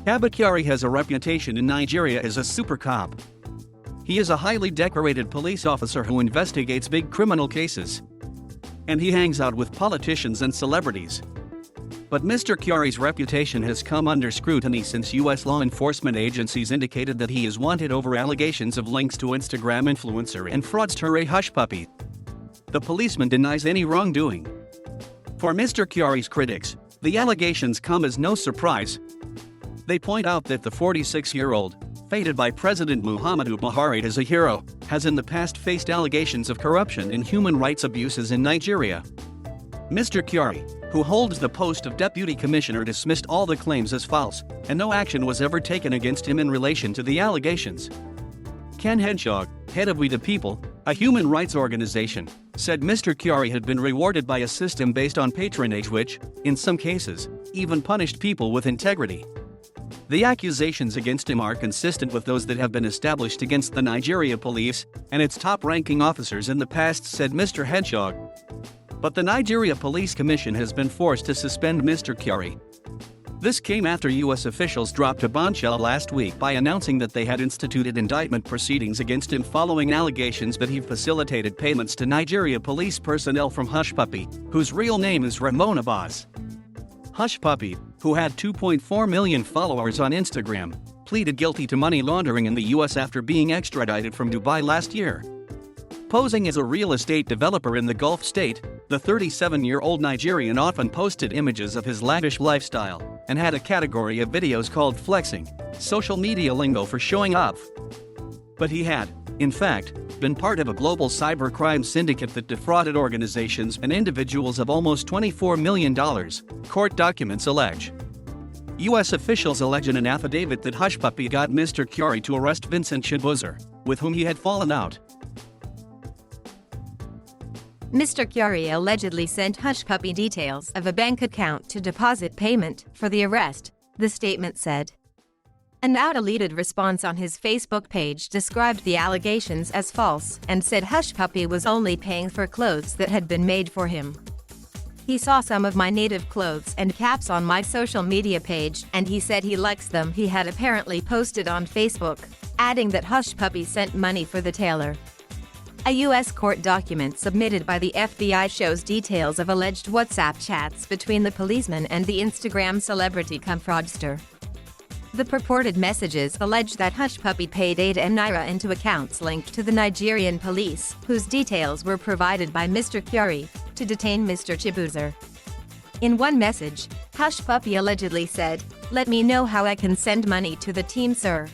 Abba Kyari has a reputation in Nigeria as a super cop. He is a highly decorated police officer who investigates big criminal cases. And he hangs out with politicians and celebrities. But Mr. Kyari's reputation has come under scrutiny since U.S. law enforcement agencies indicated that he is wanted over allegations of links to Instagram influencer and fraudster Hushpuppi. The policeman denies any wrongdoing. For Mr. Kyari's critics, the allegations come as no surprise. They point out that the 46-year-old, feted by President Muhammadu Buhari as a hero, has in the past faced allegations of corruption and human rights abuses in Nigeria. Mr. Kyari, who holds the post of Deputy Commissioner, dismissed all the claims as false, and no action was ever taken against him in relation to the allegations. Ken Hedgehog, head of We the People, a human rights organization, said Mr. Kyari had been rewarded by a system based on patronage which, in some cases, even punished people with integrity. The accusations against him are consistent with those that have been established against the Nigeria police and its top-ranking officers in the past, said Mr. Hedgehog. But the Nigeria Police Commission has been forced to suspend Mr. Kyari. This came after U.S. officials dropped a bombshell last week by announcing that they had instituted indictment proceedings against him following allegations that he facilitated payments to Nigeria police personnel from Hushpuppi, whose real name is Ramon Abbas. Hushpuppi, who had 2.4 million followers on Instagram, pleaded guilty to money laundering in the U.S. after being extradited from Dubai last year. Posing as a real estate developer in the Gulf state, the 37-year-old Nigerian often posted images of his lavish lifestyle and had a category of videos called flexing, social media lingo for showing off. But he had, in fact, been part of a global cybercrime syndicate that defrauded organizations and individuals of almost $24 million, court documents allege. U.S. officials allege in an affidavit that Hushpuppi got Mr. Kyari to arrest Vincent Chibuzer, with whom he had fallen out. Mr. Kyari allegedly sent Hushpuppi details of a bank account to deposit payment for the arrest, the statement said. An out-deleted response on his Facebook page described the allegations as false and said Hushpuppi was only paying for clothes that had been made for him. He saw some of my native clothes and caps on my social media page and he said he likes them, he had apparently posted on Facebook, adding that Hushpuppi sent money for the tailor. A U.S. court document submitted by the FBI shows details of alleged WhatsApp chats between the policeman and the Instagram celebrity cum fraudster. The purported messages allege that Hushpuppi paid 8 M naira into accounts linked to the Nigerian police, whose details were provided by Mr. Kyari, to detain Mr. Chibuzer. In one message, Hushpuppi allegedly said, "Let me know how I can send money to the team, sir.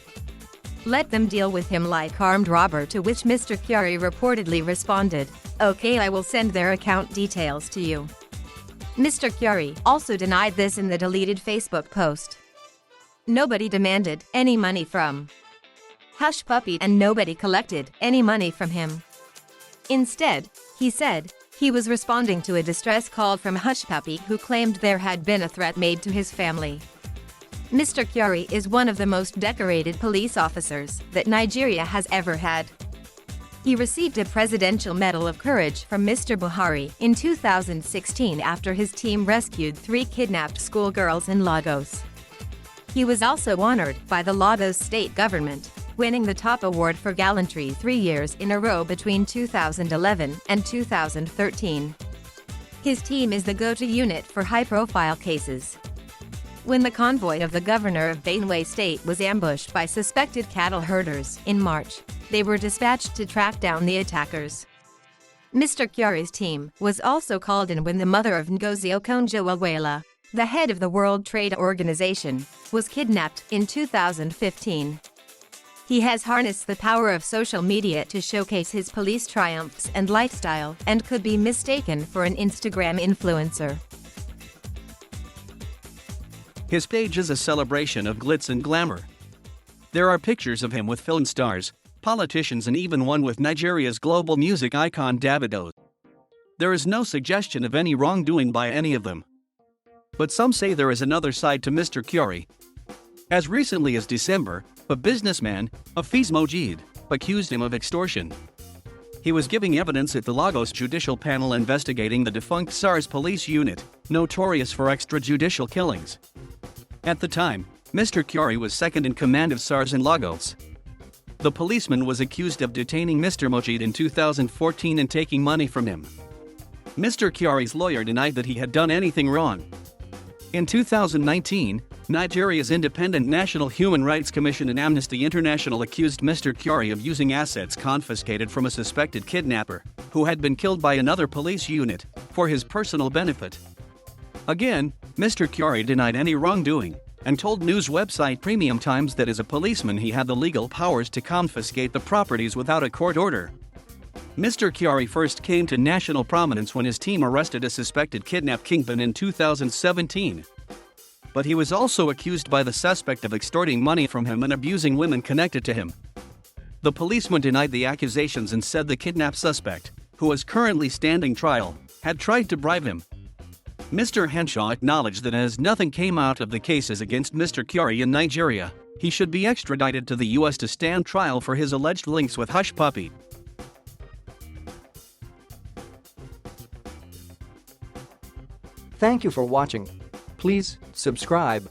Let them deal with him like armed robber," to which Mr. Kyari reportedly responded, "Okay, I will send their account details to you." Mr. Kyari also denied this in the deleted Facebook post. Nobody demanded any money from Hushpuppi and nobody collected any money from him. Instead, he said, he was responding to a distress call from Hushpuppi, who claimed there had been a threat made to his family. Mr. Kyari is one of the most decorated police officers that Nigeria has ever had. He received a Presidential Medal of Courage from Mr. Buhari in 2016 after his team rescued 3 kidnapped schoolgirls in Lagos. He was also honored by the Lagos state government, winning the top award for gallantry 3 years in a row between 2011 and 2013. His team is the go-to unit for high-profile cases. When the convoy of the governor of Benue State was ambushed by suspected cattle herders in March, they were dispatched to track down the attackers. Mr. Kyari's team was also called in when the mother of Ngozi Okonjo-Iweala, the head of the World Trade Organization, was kidnapped in 2015. He has harnessed the power of social media to showcase his police triumphs and lifestyle and could be mistaken for an Instagram influencer. His page is a celebration of glitz and glamour. There are pictures of him with film stars, politicians, and even one with Nigeria's global music icon Davido. There is no suggestion of any wrongdoing by any of them. But some say there is another side to Mr. Kyari. As recently as December, a businessman, Afeez Mojid, accused him of extortion. He was giving evidence at the Lagos Judicial Panel investigating the defunct SARS police unit, notorious for extrajudicial killings. At the time, Mr. Kyari was second in command of SARS in Lagos. The policeman was accused of detaining Mr. Mojid in 2014 and taking money from him. Mr. Kyari's lawyer denied that he had done anything wrong. In 2019, Nigeria's Independent National Human Rights Commission and Amnesty International accused Mr. Kyari of using assets confiscated from a suspected kidnapper, who had been killed by another police unit, for his personal benefit. Again, Mr. Kyari denied any wrongdoing, and told news website Premium Times that as a policeman he had the legal powers to confiscate the properties without a court order. Mr. Kyari first came to national prominence when his team arrested a suspected kidnap kingpin in 2017. But he was also accused by the suspect of extorting money from him and abusing women connected to him. The policeman denied the accusations and said the kidnapped suspect, who is currently standing trial, had tried to bribe him. Mr. Henshaw acknowledged that as nothing came out of the cases against Mr. Kyari in Nigeria, he should be extradited to the US to stand trial for his alleged links with Hush Puppy. Thank you for watching. Please subscribe.